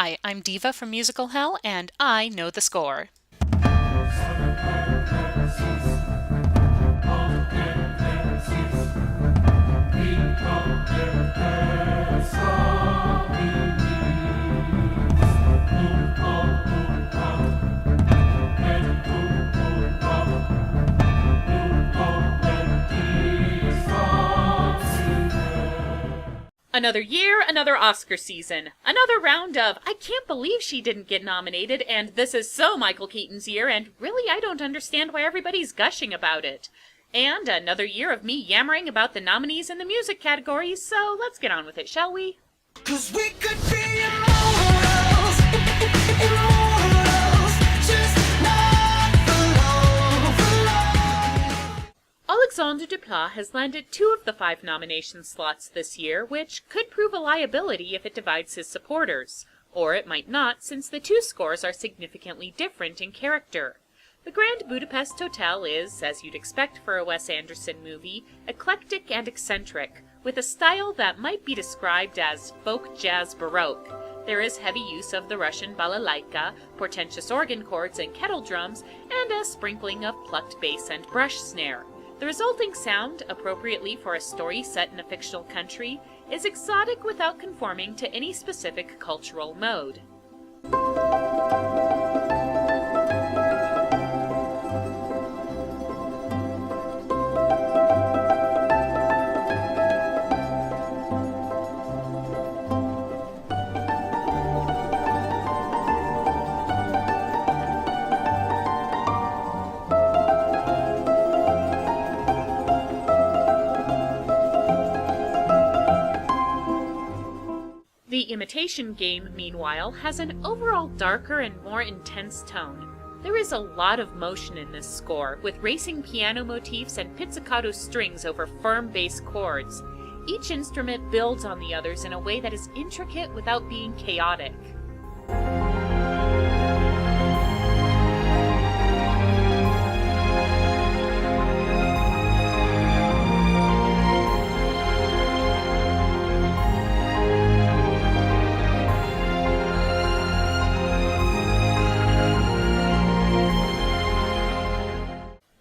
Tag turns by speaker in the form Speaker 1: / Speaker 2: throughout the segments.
Speaker 1: Hi, I'm Diva from Musical Hell, and I know the score. Another year, another Oscar season. Another round of, I can't believe she didn't get nominated, and this is so Michael Keaton's year, and really I don't understand why everybody's gushing about it. And another year of me yammering about the nominees in the music category, so let's get on with it, shall we? 'Cause we could be immortals, immortals, just not for love. Alexandre Desplat has landed 2 of the 5 nomination slots this year, which could prove a liability if it divides his supporters. Or it might not, since the 2 scores are significantly different in character. The Grand Budapest Hotel is, as you'd expect for a Wes Anderson movie, eclectic and eccentric, with a style that might be described as folk jazz baroque. There is heavy use of the Russian balalaika, portentous organ chords and kettle drums, and a sprinkling of plucked bass and brush snare. The resulting sound, appropriately for a story set in a fictional country, is exotic without conforming to any specific cultural mode. The Imitation Game, meanwhile, has an overall darker and more intense tone. There is a lot of motion in this score, with racing piano motifs and pizzicato strings over firm bass chords. Each instrument builds on the others in a way that is intricate without being chaotic.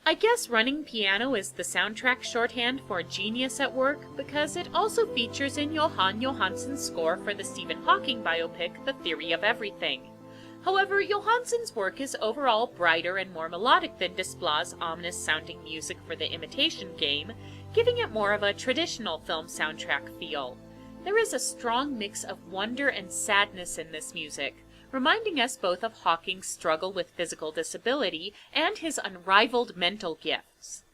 Speaker 1: I guess running piano is the soundtrack shorthand for genius at work, because it also features in Jóhann Jóhannsson's score for the Stephen Hawking biopic, The Theory of Everything. However, Johansson's work is overall brighter and more melodic than Desplat's ominous-sounding music for The Imitation Game, giving it more of a traditional film soundtrack feel. There is a strong mix of wonder and sadness in this music, reminding us both of Hawking's struggle with physical disability and his unrivaled mental gifts.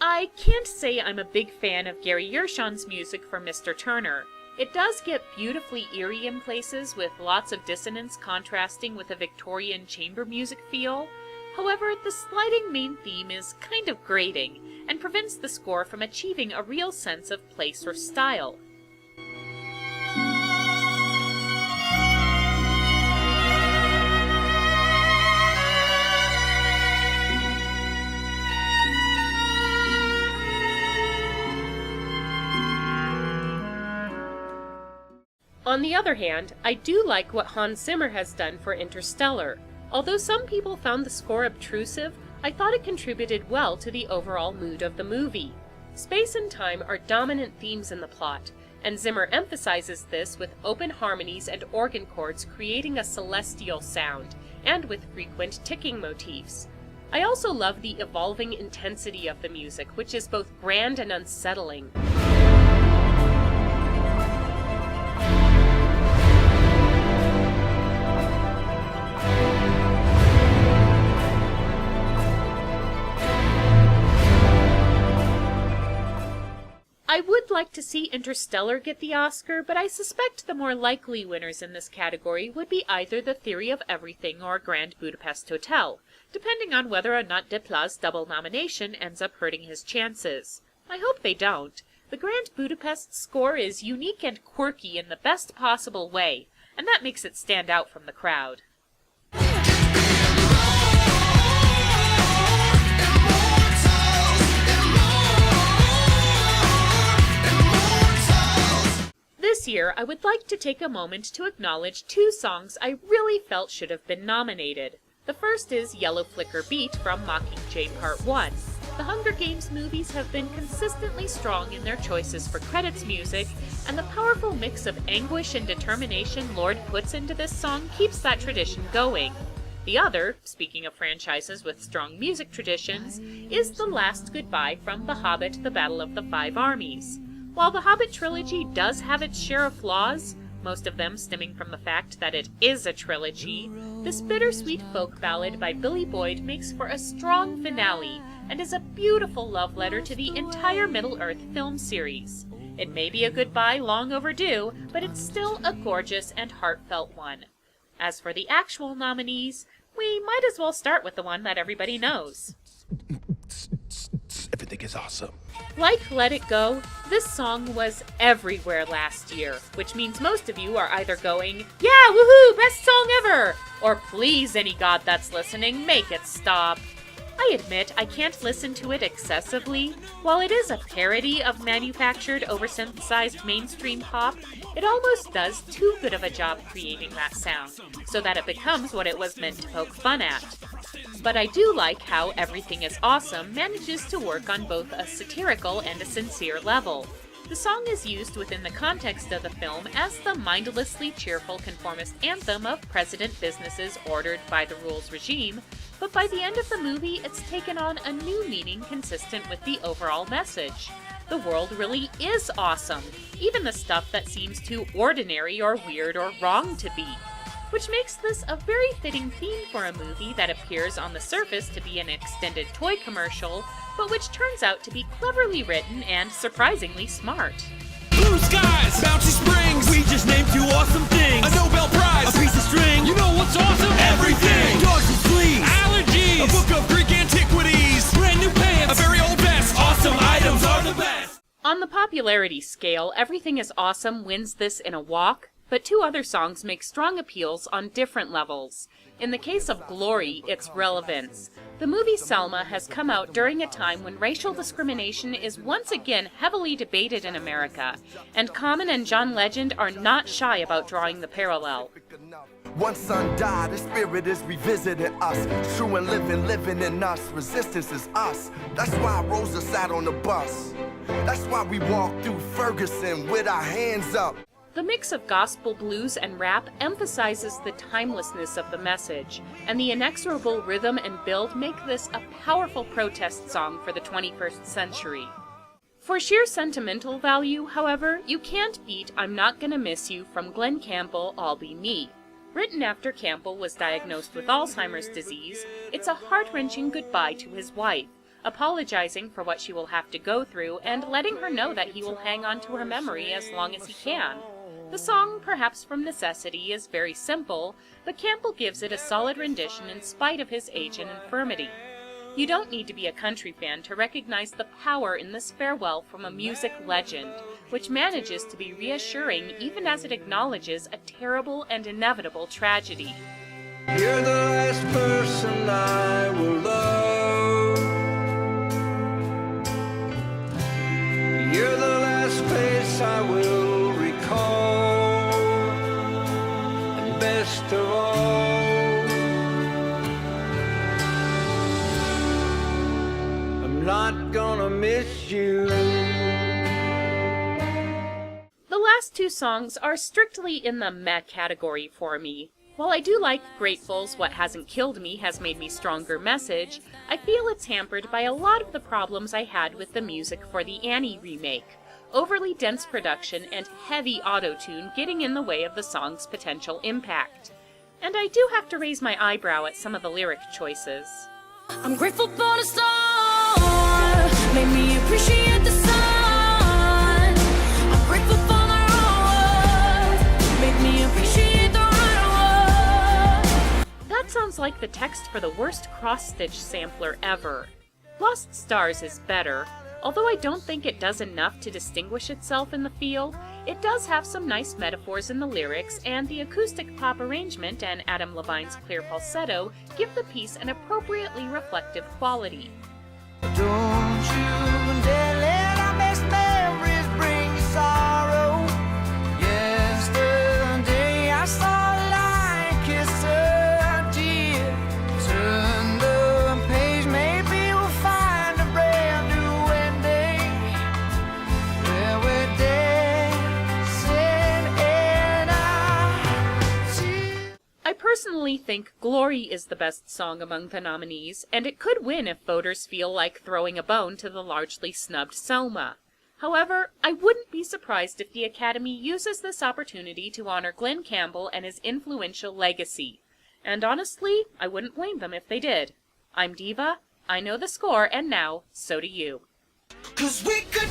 Speaker 1: I can't say I'm a big fan of Gary Yershon's music for Mr. Turner. It does get beautifully eerie in places, with lots of dissonance contrasting with a Victorian chamber music feel. However, the sliding main theme is kind of grating, and prevents the score from achieving a real sense of place or style. On the other hand, I do like what Hans Zimmer has done for Interstellar. Although some people found the score obtrusive, I thought it contributed well to the overall mood of the movie. Space and time are dominant themes in the plot, and Zimmer emphasizes this with open harmonies and organ chords creating a celestial sound, and with frequent ticking motifs. I also love the evolving intensity of the music, which is both grand and unsettling. I would like to see Interstellar get the Oscar, but I suspect the more likely winners in this category would be either The Theory of Everything or Grand Budapest Hotel. depending on whether or not Desplat's double nomination ends up hurting his chances. I hope they don't. The Grand Budapest score is unique and quirky in the best possible way, and that makes it stand out from the crowd. This year, I would like to take a moment to acknowledge two songs I really felt should have been nominated. The first is Yellow Flicker Beat from Mockingjay Part 1. The Hunger Games movies have been consistently strong in their choices for credits music, and the powerful mix of anguish and determination Lorde puts into this song keeps that tradition going. The other, speaking of franchises with strong music traditions, is The Last Goodbye from The Hobbit: The Battle of the Five Armies. While the Hobbit trilogy does have its share of flaws, most of them stemming from the fact that it is a trilogy, this bittersweet folk ballad by Billy Boyd makes for a strong finale and is a beautiful love letter to the entire Middle-earth film series. It may be a goodbye long overdue, but it's still a gorgeous and heartfelt one. As for the actual nominees, we might as well start with the one that everybody knows.
Speaker 2: Everything is awesome.
Speaker 1: Like Let It Go, this song was everywhere last year, which means most of you are either going, "Yeah, woohoo, best song ever!" or "Please, any god that's listening, make it stop." I admit I can't listen to it excessively. While it is a parody of manufactured, oversynthesized mainstream pop, it almost does too good of a job creating that sound, so that it becomes what it was meant to poke fun at. But I do like how Everything Is Awesome manages to work on both a satirical and a sincere level. The song is used within the context of the film as the mindlessly cheerful conformist anthem of President Business's ordered by the rules regime, but by the end of the movie it's taken on a new meaning consistent with the overall message. The world really is awesome, even the stuff that seems too ordinary or weird or wrong to be. Which makes this a very fitting theme for a movie that appears on the surface to be an extended toy commercial, but which turns out to be cleverly written and surprisingly smart.
Speaker 3: Blue skies, bouncy springs, we just named two awesome things. A Nobel Prize, a piece of string, you know what's awesome? Everything! Dogs and fleas, allergies, a book of Greek antiquities, brand new pants, a very old vest, awesome items are the best!
Speaker 1: On the popularity scale, Everything Is Awesome wins this in a walk, but two other songs make strong appeals on different levels. In the case of Glory, it's relevance. The movie Selma has come out during a time when racial discrimination is once again heavily debated in America, and Common and John Legend are not shy about drawing the parallel.
Speaker 4: One son died, the spirit is revisiting us. True and living in us. Resistance is us. That's why Rosa sat on the bus. That's why we walk through Ferguson with our hands up.
Speaker 1: The mix of gospel, blues, and rap emphasizes the timelessness of the message, and the inexorable rhythm and build make this a powerful protest song for the 21st century. For sheer sentimental value, however, you can't beat I'm Not Gonna Miss You from Glen Campbell, I'll Be Me. Written after Campbell was diagnosed with Alzheimer's disease, it's a heart-wrenching goodbye to his wife, apologizing for what she will have to go through and letting her know that he will hang on to her memory as long as he can. The song, perhaps from necessity, is very simple, but Campbell gives it a solid rendition in spite of his age and infirmity. You don't need to be a country fan to recognize the power in this farewell from a music legend, which manages to be reassuring even as it acknowledges a terrible and inevitable tragedy.
Speaker 3: You're the last person I will love. You're the last face I will recall. And best of all, I'm not gonna miss you.
Speaker 1: The last two songs are strictly in the meh category for me. While I do like Grateful's What Hasn't Killed Me Has Made Me Stronger message, I feel it's hampered by a lot of the problems I had with the music for the Annie remake. Overly dense production and heavy auto-tune getting in the way of the song's potential impact. And I do have to raise my eyebrow at some of the lyric choices.
Speaker 5: I'm grateful for the storm, made me appreciate the sun. I'm grateful for the road, made me appreciate the right.
Speaker 1: That sounds like the text for the worst cross-stitch sampler ever. Lost Stars is better. Although I don't think it does enough to distinguish itself in the field, it does have some nice metaphors in the lyrics, and the acoustic pop arrangement and Adam Levine's clear falsetto give the piece an appropriately reflective quality.
Speaker 2: Don't you dare let our best memories bring you sorrow. Yesterday I saw a light kiss a tear. Turn the page, maybe we'll find a brand new ending. Where we're dancing in our tears.
Speaker 1: I personally think Glory is the best song among the nominees, and it could win if voters feel like throwing a bone to the largely snubbed Selma. However, I wouldn't be surprised if the Academy uses this opportunity to honor Glenn Campbell and his influential legacy. And honestly, I wouldn't blame them if they did. I'm Diva, I know the score, and now, so do you.
Speaker 2: 'Cause we could